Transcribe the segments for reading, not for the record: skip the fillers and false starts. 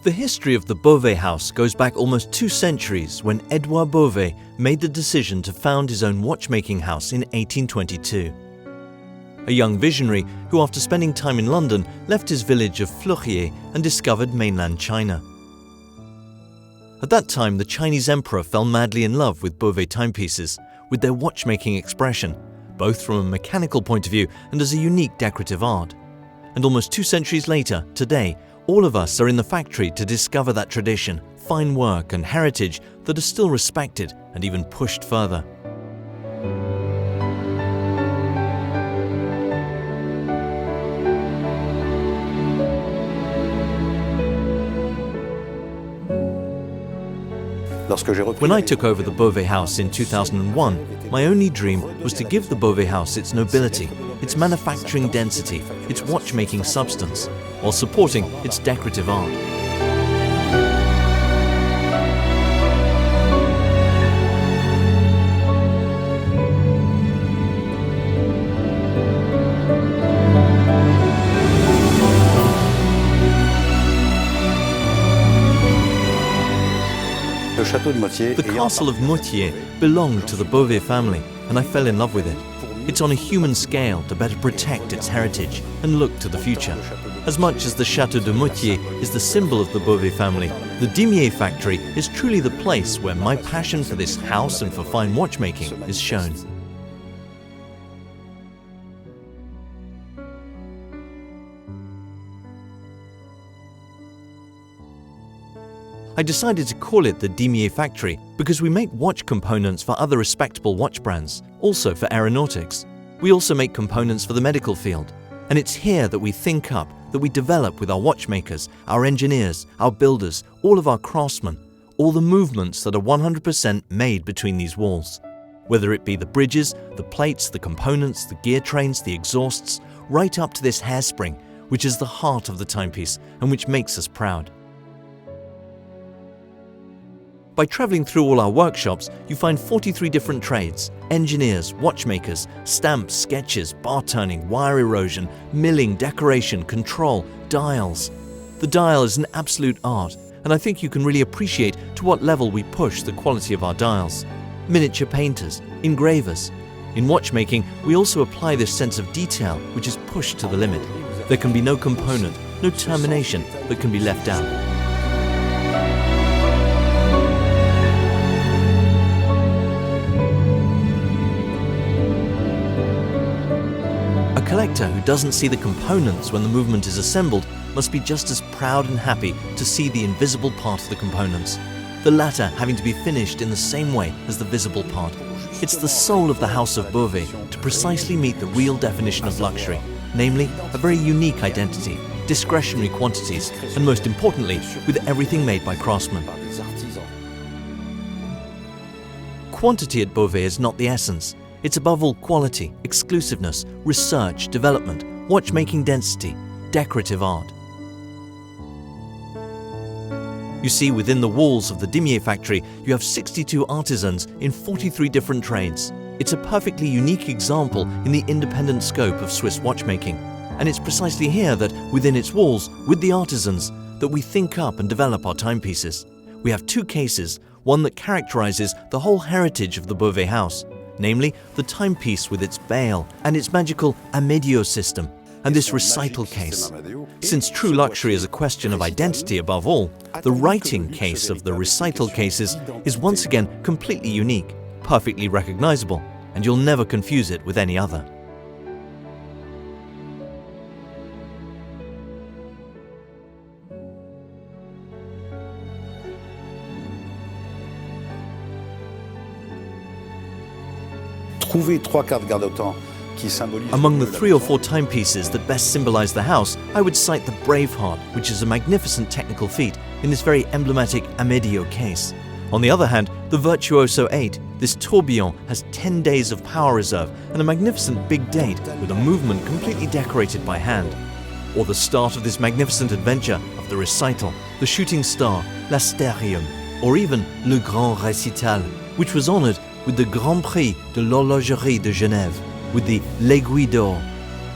The history of the Bovet house goes back almost 2 centuries when Edouard Bovet made the decision to found his own watchmaking house in 1822. A young visionary who, after spending time in London, left his village of Fleurier and discovered mainland China. At that time, the Chinese emperor fell madly in love with Bovet timepieces, with their watchmaking expression, both from a mechanical point of view and as a unique decorative art. And almost 2 centuries later, today, all of us are in the factory to discover that tradition, fine work and heritage that are still respected and even pushed further. When I took over the Bovet house in 2001, my only dream was to give the Bovet house its nobility, its manufacturing density, its watchmaking substance, while supporting its decorative art. The castle of Moutier belonged to the Bovet family, and I fell in love with it. It's on a human scale to better protect its heritage and look to the future. As much as the Château de Moutier is the symbol of the Bovet family, the Dimier factory is truly the place where my passion for this house and for fine watchmaking is shown. I decided to call it the Dimier factory because we make watch components for other respectable watch brands, also for aeronautics. We also make components for the medical field. And it's here that we think up, that we develop with our watchmakers, our engineers, our builders, all of our craftsmen, all the movements that are 100% made between these walls. Whether it be the bridges, the plates, the components, the gear trains, the exhausts, right up to this hairspring, which is the heart of the timepiece and which makes us proud. By traveling through all our workshops, you find 43 different trades: engineers, watchmakers, stamps, sketches, bar turning, wire erosion, milling, decoration, control, dials. The dial is an absolute art, and I think you can really appreciate to what level we push the quality of our dials. Miniature painters, engravers. In watchmaking, we also apply this sense of detail, which is pushed to the limit. There can be no component, no termination that can be left out. A collector who doesn't see the components when the movement is assembled must be just as proud and happy to see the invisible part of the components, the latter having to be finished in the same way as the visible part. It's the soul of the House of Bovet to precisely meet the real definition of luxury, namely a very unique identity, discretionary quantities, and most importantly, with everything made by craftsmen. Quantity at Bovet is not the essence. It's above all quality, exclusiveness, research, development, watchmaking density, decorative art. You see, within the walls of the Dimier factory, you have 62 artisans in 43 different trades. It's a perfectly unique example in the independent scope of Swiss watchmaking. And it's precisely here that, within its walls, with the artisans, that we think up and develop our timepieces. We have 2 cases, one that characterizes the whole heritage of the Bovet house, namely the timepiece with its bail and its magical Amedio system, and this recital case. Since true luxury is a question of identity above all, the writing case of the recital cases is once again completely unique, perfectly recognizable, and you'll never confuse it with any other. Among the 3 or 4 timepieces that best symbolize the house, I would cite the Braveheart, which is a magnificent technical feat in this very emblematic Amedio case. On the other hand, the Virtuoso 8, this tourbillon, has 10 days of power reserve and a magnificent big date with a movement completely decorated by hand. Or the start of this magnificent adventure of the recital, the shooting star, l'Asterium, or even le Grand Récital, which was honored with the Grand Prix de l'Horlogerie de Genève, with the L'Aiguille d'Or.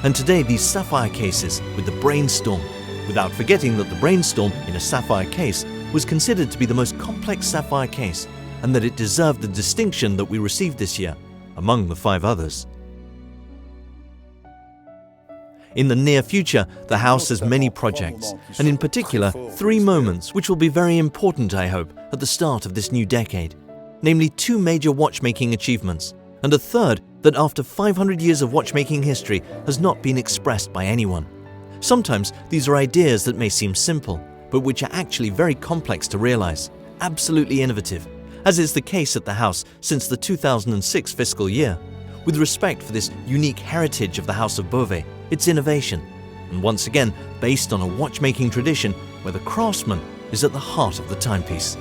And today these sapphire cases with the Brainstorm, without forgetting that the brainstorm in a sapphire case was considered to be the most complex sapphire case, and that it deserved the distinction that we received this year, among the 5 others. In the near future, the house has many projects, and in particular 3 moments which will be very important, I hope, at the start of this new decade. Namely 2 major watchmaking achievements, and a third that after 500 years of watchmaking history has not been expressed by anyone. Sometimes these are ideas that may seem simple, but which are actually very complex to realize, absolutely innovative, as is the case at the house since the 2006 fiscal year. With respect for this unique heritage of the House of Bovet, its innovation, and once again based on a watchmaking tradition where the craftsman is at the heart of the timepiece.